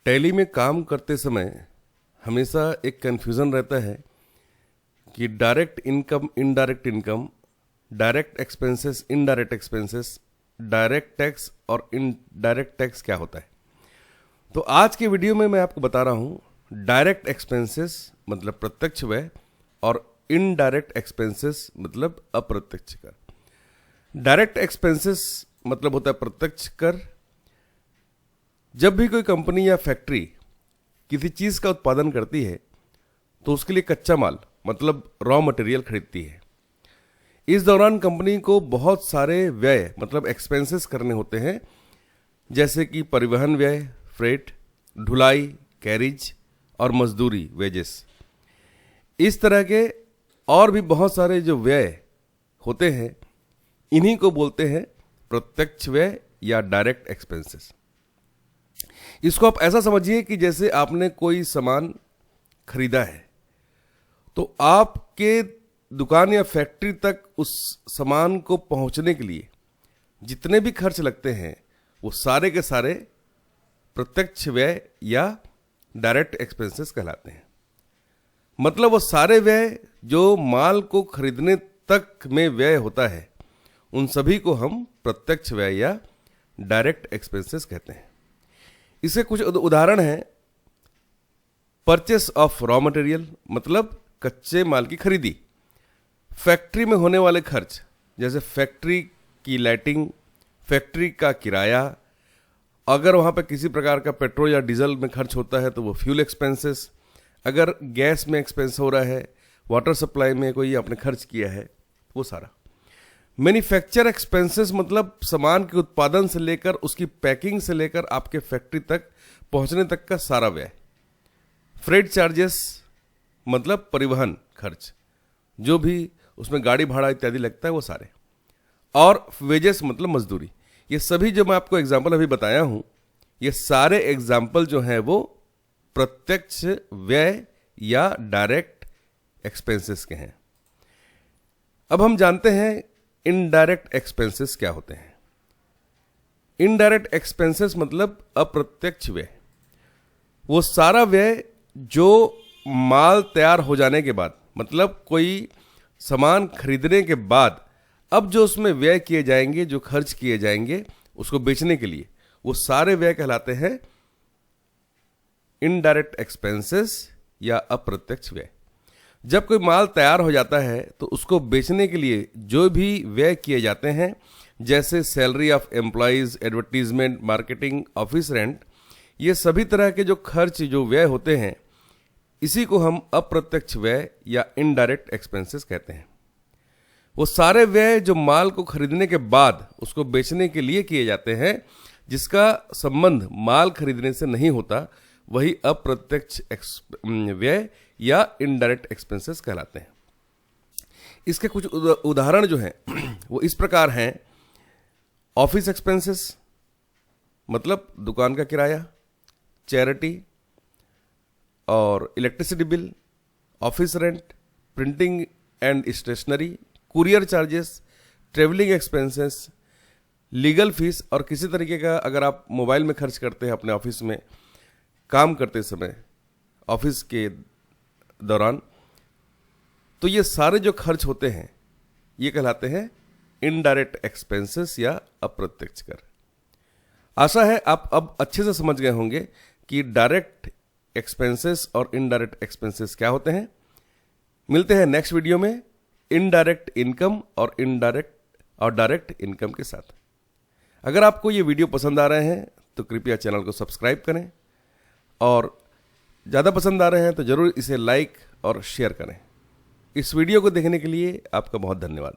Tally में काम करते समय हमेशा एक कन्फ्यूज़न रहता है कि direct income, indirect income, direct expenses, indirect expenses, direct tax और इनडायरेक्ट टैक्स क्या होता है। तो आज के वीडियो में मैं आपको बता रहा हूँ डायरेक्ट एक्सपेंसेस मतलब प्रत्यक्ष व्यय और इनडायरेक्ट एक्सपेंसेस मतलब अप्रत्यक्ष कर। डायरेक्ट एक्सपेंसेस मतलब होता है प्रत्यक्ष कर। जब भी कोई कंपनी या फैक्ट्री किसी चीज़ का उत्पादन करती है तो उसके लिए कच्चा माल मतलब रॉ मटेरियल खरीदती है। इस दौरान कंपनी को बहुत सारे व्यय मतलब एक्सपेंसेस करने होते हैं, जैसे कि परिवहन व्यय, फ्रेट, ढुलाई, कैरिज और मजदूरी, वेजेस। इस तरह के और भी बहुत सारे जो व्यय होते हैं, इन्हीं को बोलते हैं प्रत्यक्ष व्यय या डायरेक्ट एक्सपेंसेस। इसको आप ऐसा समझिए कि जैसे आपने कोई सामान खरीदा है तो आपके दुकान या फैक्ट्री तक उस सामान को पहुंचने के लिए जितने भी खर्च लगते हैं वो सारे के सारे प्रत्यक्ष व्यय या डायरेक्ट एक्सपेंसेस कहलाते हैं। मतलब वो सारे व्यय जो माल को खरीदने तक में व्यय होता है, उन सभी को हम प्रत्यक्ष व्यय या डायरेक्ट एक्सपेंसेस कहते हैं। इसके कुछ उदाहरण हैं। परचेस ऑफ रॉ मटेरियल मतलब कच्चे माल की खरीदी। फैक्ट्री में होने वाले खर्च जैसे फैक्ट्री की लाइटिंग, फैक्ट्री का किराया, अगर वहाँ पर किसी प्रकार का पेट्रोल या डीजल में खर्च होता है तो वो फ्यूल एक्सपेंसेस, अगर गैस में एक्सपेंस हो रहा है, वाटर सप्लाई में कोई आपने खर्च किया है, वो सारा। मैन्युफैक्चर एक्सपेंसेस मतलब सामान के उत्पादन से लेकर उसकी पैकिंग से लेकर आपके फैक्ट्री तक पहुंचने तक का सारा व्यय। फ्रेट चार्जेस मतलब परिवहन खर्च, जो भी उसमें गाड़ी भाड़ा इत्यादि लगता है वो सारे। और वेजेस मतलब मजदूरी। ये सभी जो मैं आपको एग्जाम्पल अभी बताया हूं, ये सारे एग्जाम्पल जो हैं वो प्रत्यक्ष व्यय या डायरेक्ट एक्सपेंसेस के हैं। अब हम जानते हैं इनडायरेक्ट एक्सपेंसेस क्या होते हैं। इनडायरेक्ट एक्सपेंसेस मतलब अप्रत्यक्ष व्यय। वो सारा व्यय जो माल तैयार हो जाने के बाद, मतलब कोई सामान खरीदने के बाद अब जो उसमें व्यय किए जाएंगे, जो खर्च किए जाएंगे उसको बेचने के लिए, वो सारे व्यय कहलाते हैं इनडायरेक्ट एक्सपेंसेस या अप्रत्यक्ष व्यय। जब कोई माल तैयार हो जाता है तो उसको बेचने के लिए जो भी व्यय किए जाते हैं, जैसे salary of employees, advertisement, marketing, office rent, ये सभी तरह के जो खर्च, जो व्यय होते हैं, इसी को हम अप्रत्यक्ष व्यय या इनडायरेक्ट एक्सपेंसेस कहते हैं। वो सारे व्यय जो माल को खरीदने के बाद उसको बेचने के लिए किए जाते हैं, जिसका संबंध माल खरीदने से नहीं होता, वही अप्रत्यक्ष व्यय या इनडायरेक्ट एक्सपेंसेस कहलाते हैं। इसके कुछ उदाहरण जो हैं वो इस प्रकार हैं। ऑफिस एक्सपेंसेस मतलब दुकान का किराया, चैरिटी और electricity bill, office rent, printing and stationery, courier charges, travelling expenses, legal fees और किसी तरीके का अगर आप मोबाइल में खर्च करते हैं अपने ऑफिस में काम करते समय, ऑफिस के दौरान, तो ये सारे जो खर्च होते हैं ये कहलाते हैं इनडायरेक्ट एक्सपेंसेस या अप्रत्यक्ष कर। आशा है आप अब अच्छे से समझ गए होंगे कि डायरेक्ट एक्सपेंसेस और इनडायरेक्ट एक्सपेंसेस क्या होते हैं। मिलते हैं नेक्स्ट वीडियो में इनडायरेक्ट इनकम और डायरेक्ट इनकम के साथ। अगर आपको ये वीडियो पसंद आ रहे हैं तो कृपया चैनल को सब्सक्राइब करें, और ज़्यादा पसंद आ रहे हैं तो ज़रूर इसे लाइक और शेयर करें। इस वीडियो को देखने के लिए आपका बहुत धन्यवाद।